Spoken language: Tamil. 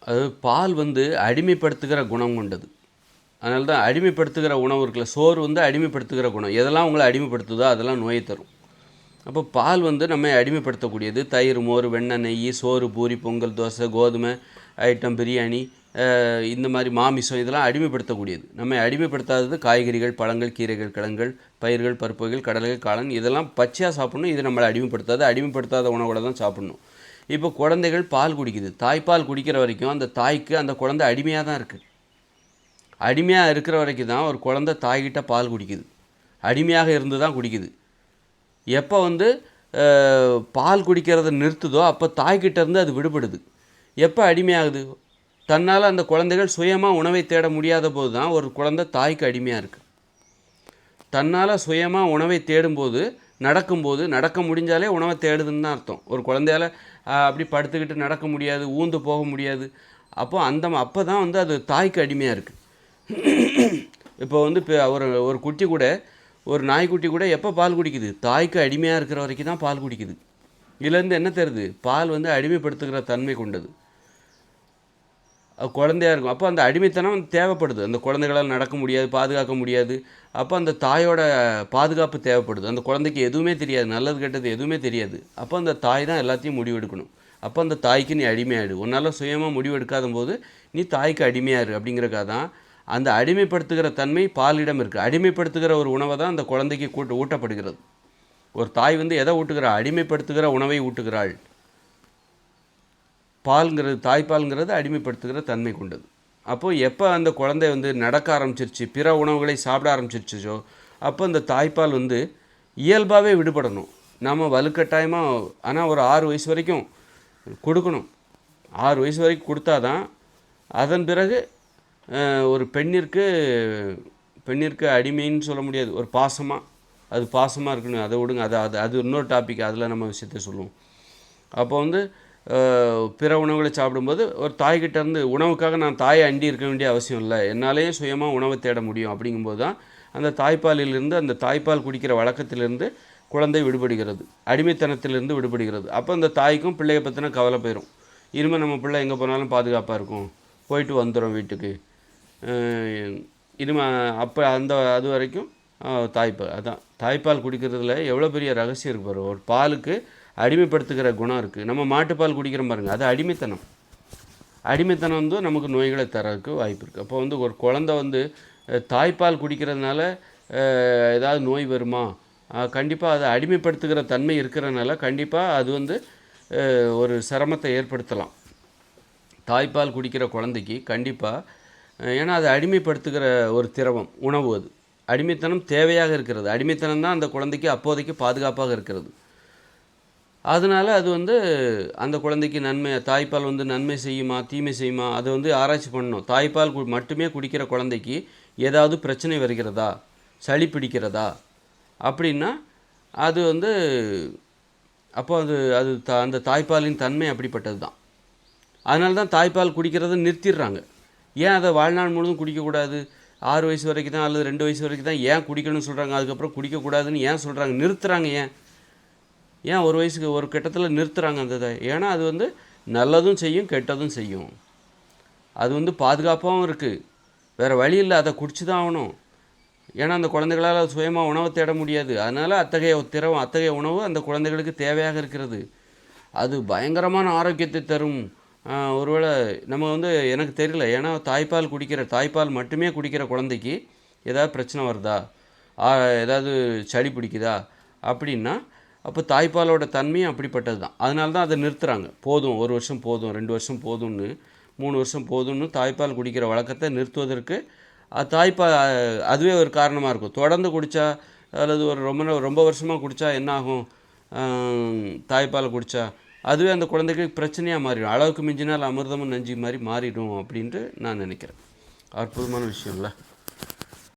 அது பால் வந்து அடிமைப்படுத்துகிற குணம் கொண்டது. அதனால தான் அடிமைப்படுத்துகிற உணவு இருக்குல்ல, சோறு வந்து அடிமைப்படுத்துகிற குணம். எதெல்லாம் உங்களை அடிமைப்படுத்துதோ அதெல்லாம் நோயை தரும். அப்போ பால் வந்து நம்மை அடிமைப்படுத்தக்கூடியது. தயிர், மோர், வெண்ணெய், நெய், சோறு, பூரி, பொங்கல், தோசை, கோதுமை ஐட்டம், பிரியாணி, இந்த மாதிரி மாமிசம், இதெல்லாம் அடிமைப்படுத்தக்கூடியது. நம்மை அடிமைப்படுத்தாதது காய்கறிகள், பழங்கள், கீரைகள், கிழங்குகள், பயிர்கள், பருப்புகள், கடலைகள், காளான், இதெல்லாம் பச்சையாக சாப்பிட்ணும். இது நம்மளை அடிமைப்படுத்தாது. அடிமைப்படுத்தாத உணவோட தான் சாப்பிட்ணும். இப்போ குழந்தைகள் பால் குடிக்குது. தாய்ப்பால் குடிக்கிற வரைக்கும் அந்த தாய்க்கு அந்த குழந்தை அடிமையாக தான் இருக்குது. அடிமையாக இருக்கிற வரைக்கும் தான் ஒரு குழந்தை தாய்கிட்ட பால் குடிக்குது. அடிமையாக இருந்து தான் குடிக்குது. எப்போ வந்து பால் குடிக்கிறத நிறுத்துதோ அப்போ தாய்கிட்ட இருந்து அது விடுபடுது. எப்போ அடிமையாகுது? தன்னால் அந்த குழந்தைகள் சுயமாக உணவை தேட முடியாத போது தான் ஒரு குழந்தை தாய்க்கு அடிமையாக இருக்குது. தன்னால் சுயமாக உணவை தேடும்போது, நடக்கும்போது, நடக்க முடிஞ்சாலே உணவை தேடுதுன்னு தான் அர்த்தம். ஒரு குழந்தையால் அப்படி படுத்துக்கிட்டு நடக்க முடியாது, ஊந்து போக முடியாது. அப்போ தான் வந்து அது தாய்க்கு அடிமையாக இருக்குது. இப்போ வந்து ஒரு குட்டி கூட, ஒரு நாய்க்குட்டி கூட எப்போ பால் குடிக்குது? தாய்க்கு அடிமையாக இருக்கிற வரைக்கும் தான் பால் குடிக்குது. இதுலேருந்து என்ன தெரியுது? பால் வந்து அடிமைப்படுத்துகிற தன்மை கொண்டது. குழந்தையாக இருக்கும். அப்போ அந்த அடிமைத்தனம் தேவைப்படுது. அந்த குழந்தைகளால் நடக்க முடியாது, பாதுகாக்க முடியாது. அப்போ அந்த தாயோட பாதுகாப்பு தேவைப்படுது. அந்த குழந்தைக்கு எதுவுமே தெரியாது, நல்லது கெட்டது எதுவுமே தெரியாது. அப்போ அந்த தாய் தான் எல்லாத்தையும் முடிவெடுக்கணும். அப்போ அந்த தாய்க்கு நீ அடிமையாயிடு. உன்னால் சுயமாக முடிவெடுக்காத போது நீ தாய்க்கு அடிமையாரு. அப்படிங்கிறக்காக தான் அந்த அடிமைப்படுத்துகிற தன்மை பாலிடம் இருக்குது. அடிமைப்படுத்துகிற ஒரு உணவை தான் அந்த குழந்தைக்கு ஊட்டப்படுகிறது. ஒரு தாய் வந்து எதை ஊட்டுகிறாள்? அடிமைப்படுத்துகிற உணவை ஊட்டுகிறாள். பால்ங்கிறது, தாய்ப்பால்ங்கிறது அடிமைப்படுத்துகிற தன்மை கொண்டது. அப்போது எப்போ அந்த குழந்தை வந்து நடக்க ஆரம்பிச்சிருச்சு, பிற உணவுகளை சாப்பிட ஆரம்பிச்சிருச்சோ, அப்போ அந்த தாய்ப்பால் வந்து இயல்பாகவே விடுபடணும். நம்ம வலுக்கட்டாயமாக, ஆனால் ஒரு 6 வயசு வரைக்கும் கொடுக்கணும். 6 வயசு வரைக்கும் கொடுத்தா தான் அதன் பிறகு ஒரு பெண்ணிற்கு அடிமைன்னு சொல்ல முடியாது, ஒரு அது பாசமாக இருக்கணும். அதை விடுங்க, அது இன்னொரு டாபிக், அதில் நம்ம விஷயத்தை சொல்லுவோம். அப்போ வந்து பிற உணவுகளை சாப்பிடும்போது ஒரு தாய்கிட்டேருந்து உணவுக்காக நான் தாயை அண்டி இருக்க வேண்டிய அவசியம் இல்லை, என்னாலேயே சுயமாக உணவை தேட முடியும். அப்படிங்கும்போது தான் அந்த தாய்ப்பாலிலிருந்து, அந்த தாய்ப்பால் குடிக்கிற வழக்கத்திலிருந்து குழந்தை விடுபடுகிறது, அடிமைத்தனத்திலிருந்து விடுபடுகிறது. அப்போ அந்த தாய்க்கும் பிள்ளையை பற்றின கவலை போயிடும். இனிமேல் நம்ம பிள்ளை எங்கே போனாலும் பாதுகாப்பாக இருக்கும், போயிட்டு வந்துடும் வீட்டுக்கு. இனிமேல் அப்போ அது வரைக்கும் தாய்ப்பால் குடிக்கிறதுல எவ்வளோ பெரிய ரகசியம் இருக்குது பாரு. ஒரு பாலுக்கு அடிமைப்படுத்துகிற குணம் இருக்குது. நம்ம மாட்டுப்பால் குடிக்கிறோம் பாருங்கள், அது அடிமைத்தனம் வந்து நமக்கு நோய்களை தரதுக்கு வாய்ப்பு இருக்குது. அப்போ வந்து ஒரு குழந்தை வந்து தாய்ப்பால் குடிக்கிறதுனால ஏதாவது நோய் வருமா? கண்டிப்பாக அது அடிமைப்படுத்துகிற தன்மை இருக்கிறதுனால கண்டிப்பாக அது வந்து ஒரு சிரமத்தை ஏற்படுத்தலாம் தாய்ப்பால் குடிக்கிற குழந்தைக்கு. கண்டிப்பாக, ஏன்னா அது அடிமைப்படுத்துகிற ஒரு திரவம், உணவு. அது அடிமைத்தனம் தேவையாக இருக்கிறது. அடிமைத்தனம் தான் அந்த குழந்தைக்கு அப்போதைக்கு பாதுகாப்பாக இருக்கிறது. அதனால் அது வந்து அந்த குழந்தைக்கு தாய்ப்பால் வந்து நன்மை செய்யுமா தீமை செய்யுமா, அதை வந்து ஆராய்ச்சி பண்ணணும். தாய்ப்பால் மட்டுமே குடிக்கிற குழந்தைக்கு ஏதாவது பிரச்சனை வருகிறதா, சளி பிடிக்கிறதா அப்படின்னா அது வந்து அப்போ அந்த தாய்ப்பாலின் தன்மை அப்படிப்பட்டது தான். அதனால தான் தாய்ப்பால் குடிக்கிறத நிறுத்திடுறாங்க. ஏன் அதை வாழ்நாள் முழுவதும் குடிக்கக்கூடாது, 6 வயசு வரைக்கும் தான் அல்லது 2 வயசு வரைக்கும் தான் ஏன் குடிக்கணும்னு சொல்கிறாங்க? அதுக்கப்புறம் குடிக்கக்கூடாதுன்னு ஏன் சொல்கிறாங்க? நிறுத்துகிறாங்க. ஏன் ஒரு வயசுக்கு ஒரு கட்டத்தில் நிறுத்துகிறாங்க அந்த இதை? ஏன்னா அது வந்து நல்லதும் செய்யும், கெட்டதும் செய்யும். அது வந்து பாதுகாப்பாகவும் இருக்குது. வேறு வழி இல்லை, அதை குடிச்சு தான் ஆகணும். ஏன்னா அந்த குழந்தைகளால் சுயமாக உணவை தேட முடியாது. அதனால் அத்தகைய உணவு அந்த குழந்தைகளுக்கு தேவையாக இருக்கிறது. அது பயங்கரமான ஆரோக்கியத்தை தரும். ஒருவேளை நம்ம வந்து எனக்கு தெரியல, ஏன்னா தாய்ப்பால் மட்டுமே குடிக்கிற குழந்தைக்கு ஏதாவது பிரச்சனை வருதா, ஏதாவது சளி பிடிக்குதா அப்படின்னா அப்போ தாய்ப்பாலோட தன்மையும் அப்படிப்பட்டது தான். அதனால தான் அதை நிறுத்துகிறாங்க. போதும், 1 வருஷம் போதும், 2 வருஷம் போதும்னு, 3 வருஷம் போதும்னு தாய்ப்பால் குடிக்கிற வழக்கத்தை நிறுத்துவதற்கு தாய்ப்பால் அதுவே ஒரு காரணமாக இருக்கும். தொடர்ந்து குடித்தா அல்லது ஒரு ரொம்ப வருஷமாக குடித்தா என்ன ஆகும்? தாய்ப்பால் குடித்தா அதுவே அந்த குழந்தைக்கு பிரச்சனையாக மாறிடும். அளவுக்கு மிஞ்சினால் அமிர்தமும் நஞ்சு மாதிரி மாறிடும் அப்படின்ட்டு நான் நினைக்கிறேன். அற்புதமான விஷயம்ல.